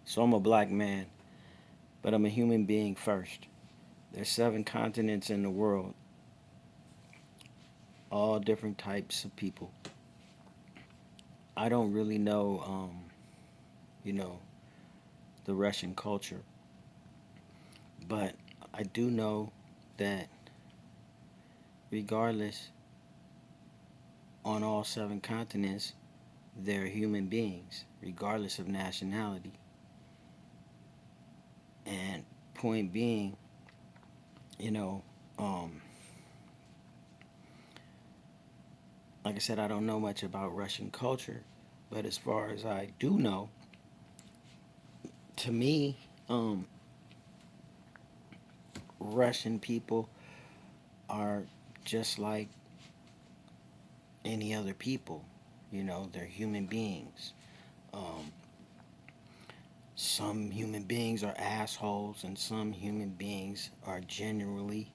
So I'm a black man, but I'm a human being first. There's 7 continents in the world, all different types of people. I don't really know, you know, the Russian culture, but I do know that regardless, on all 7 continents, they're human beings, regardless of nationality. And point being, you know, um, like I said, I don't know much about Russian culture, but as far as I do know, to me, um, Russian people are just like any other people. They're human beings. Um, some human beings are assholes, and some human beings are genuinely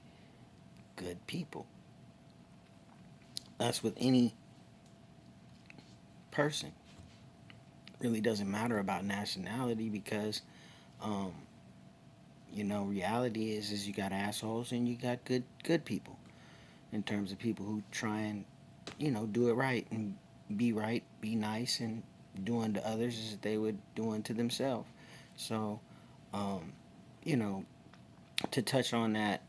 good people. That's with any person. Really doesn't matter about nationality because, um, reality is you got assholes and you got good people. In terms of people who try and do it right, be nice, and do unto others as they would do unto themselves. So, um, you know, to touch on that,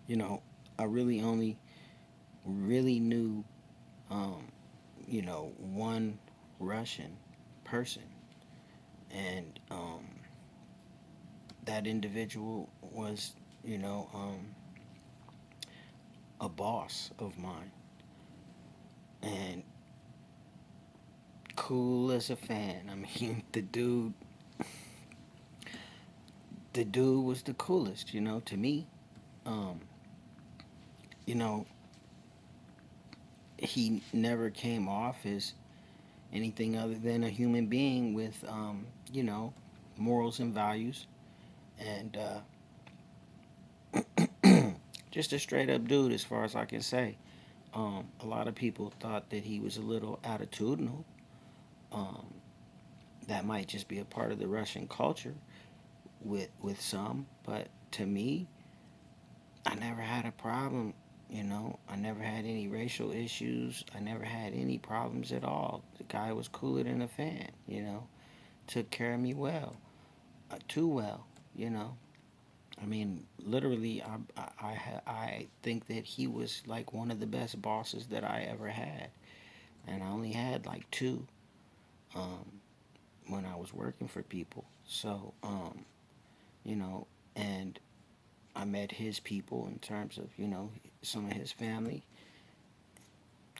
you know, I really only really knew, um, one Russian person, and that individual was, you know, um, a boss of mine, and cool as a fan. I mean, the dude was the coolest, to me. Um, you know, he never came off as anything other than a human being with, morals and values, and just a straight up dude, as far as I can say. A lot of people thought that he was a little attitudinal. Um, that might just be a part of the Russian culture with some, but to me, I never had a problem. I never had any racial issues. I never had any problems at all. The guy was cooler than a fan. Took care of me well, too well. You know, I mean, literally, I think that he was like one of the best bosses that I ever had, and I only had like two, um, when I was working for people. So, you know, and I met his people in terms of some of his family,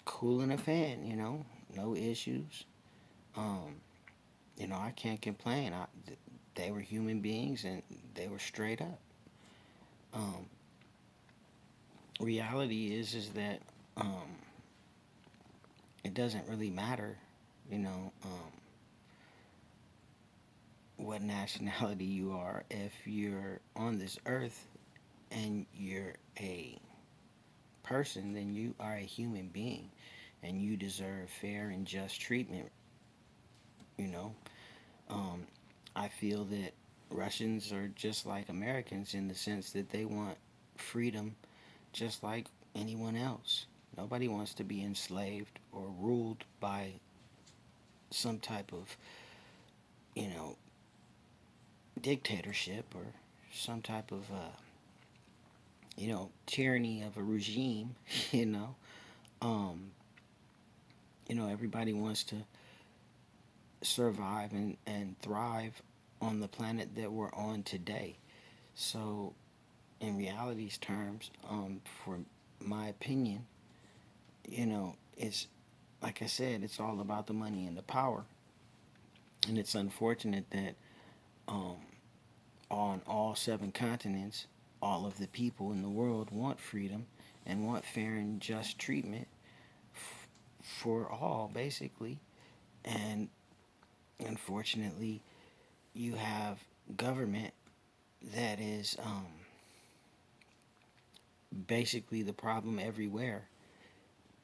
cool and a fan. No issues. Um, I can't complain. They were human beings and they were straight up. Um, Reality is that, um, it doesn't really matter, you know, um, what nationality you are. If you're on this earth and you're a person, then you are a human being and you deserve fair and just treatment. You know, um, I feel that Russians are just like Americans in the sense that they want freedom just like anyone else. Nobody wants to be enslaved or ruled by some type of, you know, dictatorship or some type of, tyranny of a regime. you know. Um, Everybody wants to survive and thrive on the planet that we're on today. So, in reality's terms, for my opinion, it's like I said, it's all about the money and the power. And it's unfortunate that, um, on all 7 continents, all of the people in the world want freedom and want fair and just treatment for all, basically. And unfortunately, you have government that is, basically the problem everywhere.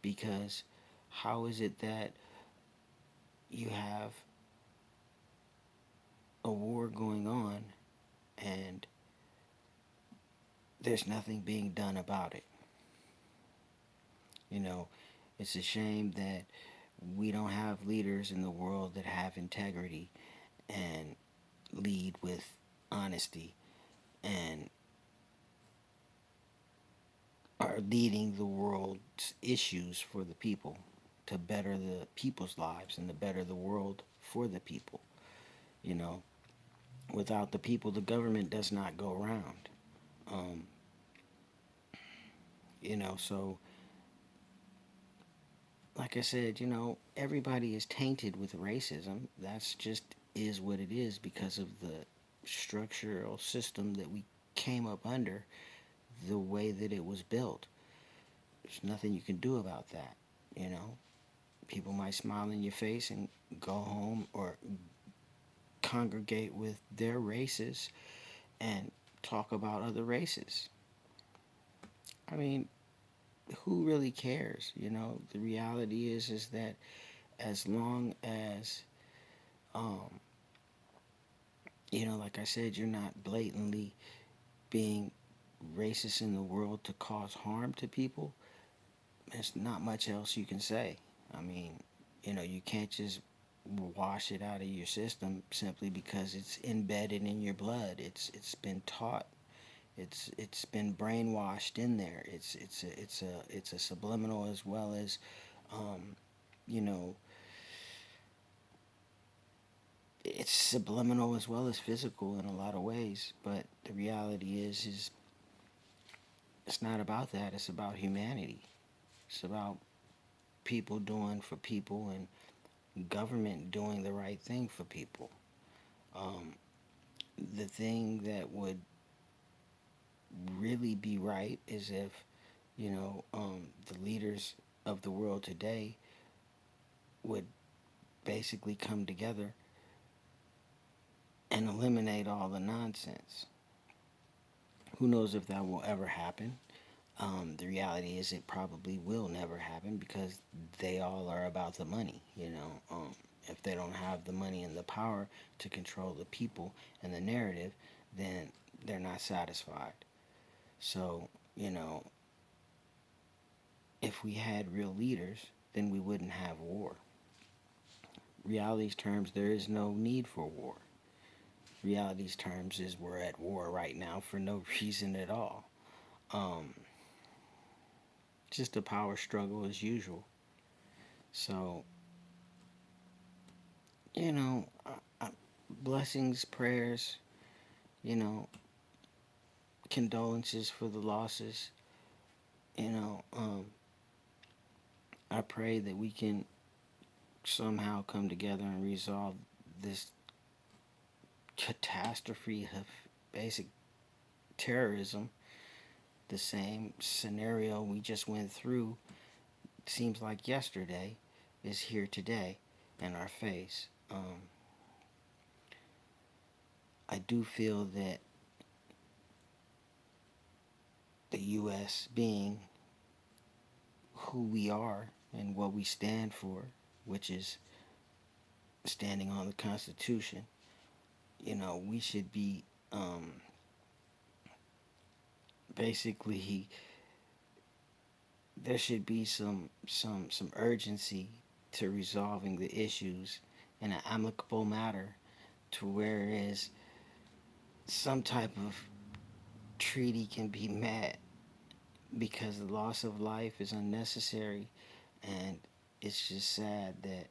Because how is it that you have a war going on and there's nothing being done about it. You know, it's a shame that we don't have leaders in the world that have integrity and lead with honesty and are leading the world's issues for the people to better the people's lives and to better the world for the people. You know, without the people, the government does not go around. Um, so like I said, everybody is tainted with racism. That's just is what it is because of the structural system that we came up under, the way that it was built. There's nothing you can do about that. You know, people might smile in your face and go home or congregate with their races and talk about other races. I mean, who really cares? The reality is that as long as um, like I said, you're not blatantly being racist in the world to cause harm to people, there's not much else you can say. I mean, you can't just wash it out of your system simply because it's embedded in your blood. It's been taught. It's been brainwashed in there. It's a subliminal as well as um, you know it's subliminal as well as physical in a lot of ways. But the reality is it's not about that. It's about humanity. It's about people doing for people and government doing the right thing for people. Um, the thing that would really be right is if the leaders of the world today would basically come together and eliminate all the nonsense. Who knows if that will ever happen? The reality is it probably will never happen because they all are about the money. If they don't have the money and the power to control the people and the narrative, then they're not satisfied. So, if we had real leaders, then we wouldn't have war. Reality's terms, there is no need for war. Reality's terms is we're at war right now for no reason at all. Um, just a power struggle as usual. So, you know, blessings, prayers, you know, condolences for the losses. You know, I pray that we can somehow come together and resolve this catastrophe of basic terrorism. The same scenario we just went through, seems like yesterday, is here today in our face. I do feel that the U.S. being who we are and what we stand for, which is standing on the Constitution, we should be basically there should be some urgency to resolving the issues in an amicable manner, to whereas some type of treaty can be met because the loss of life is unnecessary. And it's just sad that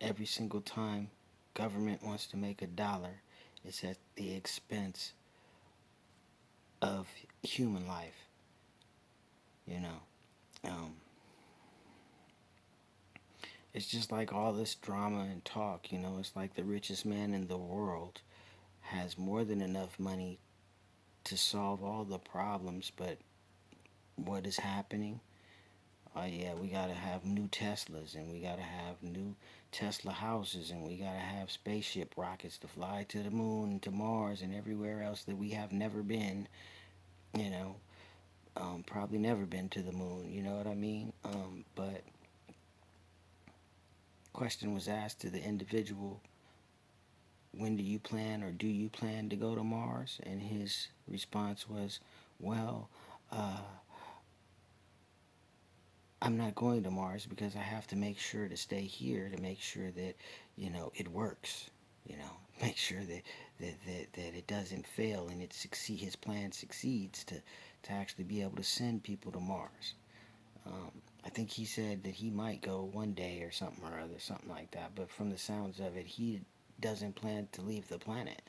every single time government wants to make a dollar, it's at the expense of human life. you know um, it's just like all this drama and talk. It's like the richest man in the world has more than enough money to solve all the problems, but what is happening? Oh yeah, we gotta have new Teslas, and we gotta have new Tesla houses, and we gotta have spaceship rockets to fly to the moon and to Mars and everywhere else that we have never been. You know, probably never been to the moon. You know what I mean? But question was asked to the individual: when do you plan, or do you plan to go to Mars? And his response was, well, uh, I'm not going to Mars because I have to make sure to stay here to make sure that, it works. Make sure that it doesn't fail and his plan succeeds to actually be able to send people to Mars. I think he said that he might go one day or something or other, something like that. But from the sounds of it, he doesn't plan to leave the planet.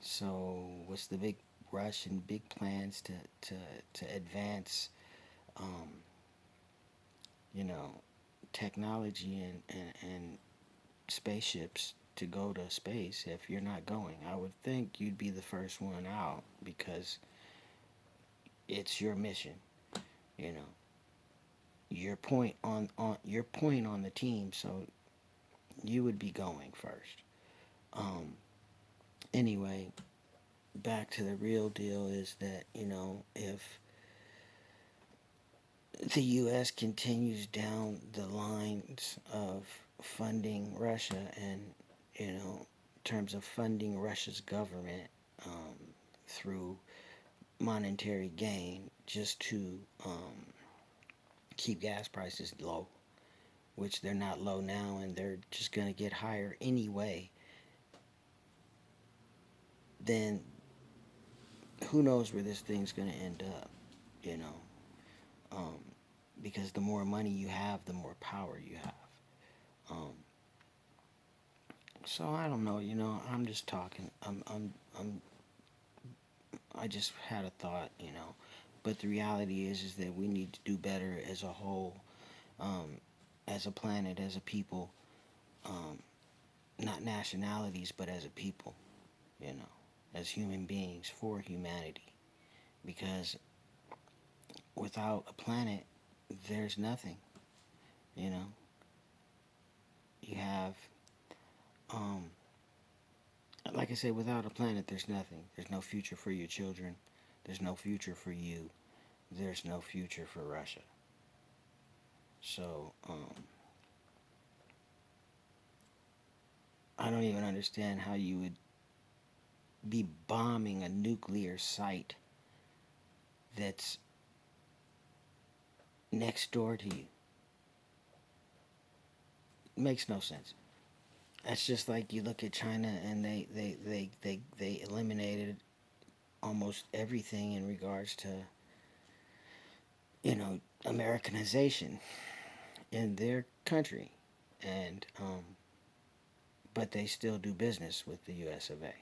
So what's the big rush and big plans to advance, um, you know, technology and spaceships to go to space if you're not going? I would think you'd be the first one out because it's your mission, you know. Your point on the team, so you would be going first. Um, anyway, back to the real deal is that, if the U.S. continues down the lines of funding Russia and, in terms of funding Russia's government um, through monetary gain just to keep gas prices low, which they're not low now and they're just going to get higher anyway, then who knows where this thing's going to end up, you know? Um, because the more money you have, the more power you have. Um, so I don't know, I'm just talking. I just had a thought. But the reality is that we need to do better as a whole, um, as a planet, as a people, um, not nationalities, but as a people, as human beings for humanity. Because without a planet, there's nothing. You know, you have, um, like I said, without a planet, there's nothing. There's no future for your children. There's no future for you. There's no future for Russia. So, I don't even understand how you would be bombing a nuclear site that's next door to you. It makes no sense. That's just like you look at China and they eliminated almost everything in regards to, Americanization in their country. And, but they still do business with the US of A.